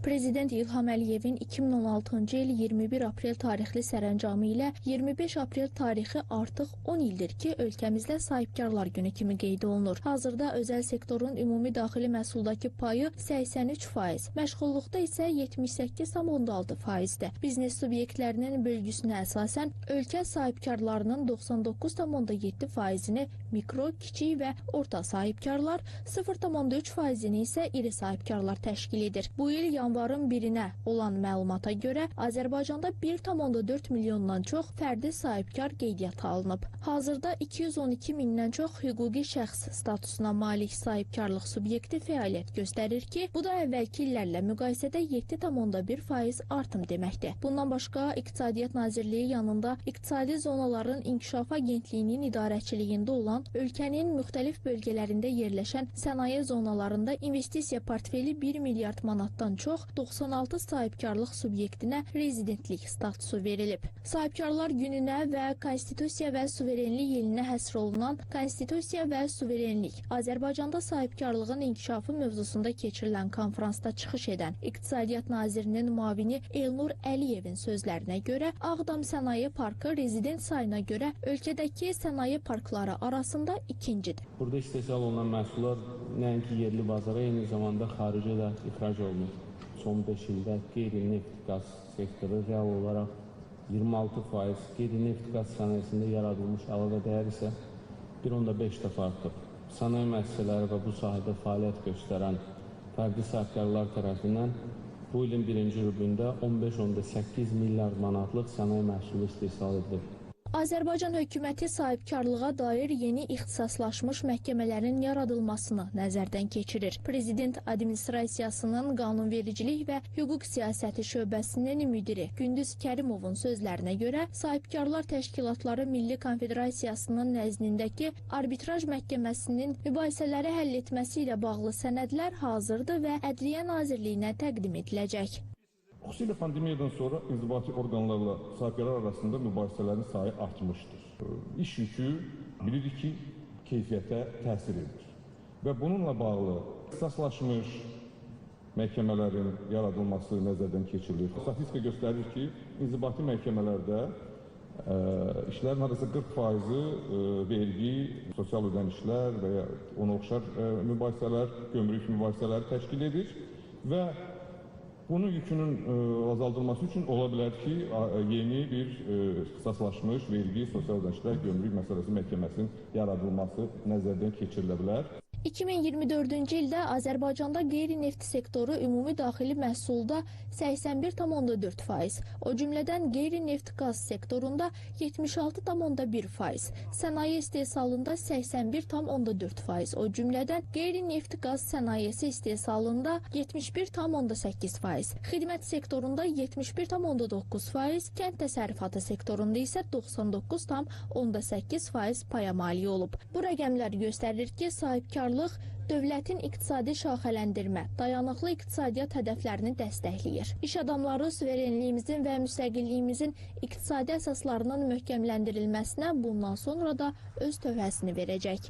Prezident İlham Əliyevin 2016-cı il 21 aprel tarixli sərəncamı ilə 25 aprel tarixi artıq 10 ildir ki, ölkəmizdə sahibkarlar günü kimi qeyd olunur. Hazırda özəl sektorun ümumi daxili məhsuldakı payı 83%, məşğulluqda isə 78,6%-dir. Biznes subyektlərinin bölgüsünə əsasən ölkə sahibkarlarının 99,7%-ni mikro, kiçik və orta sahibkarlar, 0,3%-ni isə iri sahibkarlar təşkil edir. Bu il yanvarın 1-nə olan məlumata görə Azərbaycanda 1,4 milyondan çox fərdi sahibkar qeydiyyata alınıb. Hazırda 212 mindən çox hüquqi şəxs statusuna malik sahibkarlıq subyekti fəaliyyət göstərir ki, bu da əvvəlki illərlə müqayisədə 7,1% artım deməkdir. Bundan başqa İqtisadiyyat Nazirliyi yanında İqtisadi Zonaların İnkişaf Agentliyinin idarəçiliyində olan ölkənin müxtəlif bölgələrində yerləşən sənaye zonalarında investisiya portfeli 1 milyard manatdan çox 96 sahibkarlıq subyektinə rezidentlik statusu verilib. Sahibkarlar gününə və Konstitusiya və Suverenlik ilinə həsr olunan Konstitusiya və Suverenlik Azərbaycanda sahibkarlığın inkişafı mövzusunda keçirilən konfransda çıxış edən İqtisadiyyat Nazirinin müavini Elnur Əliyevin sözlərinə görə Ağdam Sənaye Parkı rezident sayına görə ölkədəki sənaye parkları arasında ikincidir. Burada istehsal olunan məhsullar nəinki yerli bazara, eyni zamanda xaricə də ixrac olunur. Son 5 ildə qeyri-neft qaz sektoru real olaraq 26%, qeyri-neft qaz sənayesində yaradılmış əlavə dəyər isə 1,5 dəfə artıb. Sənaye müəssisələri və bu sahədə fəaliyyət göstərən fərdi sahibkarlar tərəfindən bu ilin birinci rübündə 15,8 milyard manatlıq sənaye məhsulu istehsal edilir. Azərbaycan hökuməti sahibkarlığa dair yeni ixtisaslaşmış məhkəmələrin yaradılmasını nəzərdən keçirir. Prezident Administrasiyasının qanunvericilik və hüquq siyasəti şöbəsinin müdiri Gündüz Kərimovun sözlərinə görə sahibkarlar təşkilatları Milli Konfederasiyasının nəzdindəki arbitraj məhkəməsinin mübahisələri həll etməsi ilə bağlı sənədlər hazırdır və Ədliyyə Nazirliyinə təqdim ediləcək. Xüsusilə pandemiyadan sonra inzibati orqanlarla sahibkarlar arasında mübahisələrin sayı artmışdır. İş yükü bilirik ki, keyfiyyətə təsir edir. Və bununla bağlı ixtisaslaşmış məhkəmələrin yaradılması nəzərdən keçirilir. Statistika göstərir ki, inzibati məhkəmələrdə işlərin hardasa 40%-ı vergi, sosial ödənişlər və ya ona oxşar mübahisələr, gömrük mübahisələri təşkil edir və bunun yükünün azaldılması üçün ola bilər ki, yeni bir ixtisaslaşmış vergi, sosial ödənişlər, gömrük məsələsi məhkəməsinin yaradılması nəzərdən keçirilə bilər. 2024-cü ildə Azərbaycanda qeyri-neft sektoru ümumi daxili məhsulda 81,4%, o cümlədən qeyri-neft qaz sektorunda 76,1%, sənaye istehsalında 81,4%, o cümlədən qeyri-neft qaz sənayesi istehsalında 71,8%, xidmət sektorunda 71,9%, kənd təsərrüfatı sektorunda isə 99,8% paya malik olub. Bu rəqəmlər göstərir ki, sahibkarlıq dövlətin iqtisadi şaxələndirmə, dayanıqlı iqtisadiyyat hədəflərini dəstəkləyir. İş adamları suverenliyimizin və müstəqilliyimizin iqtisadi əsaslarının möhkəmləndirilməsinə bundan sonra da öz töhfəsini verəcək.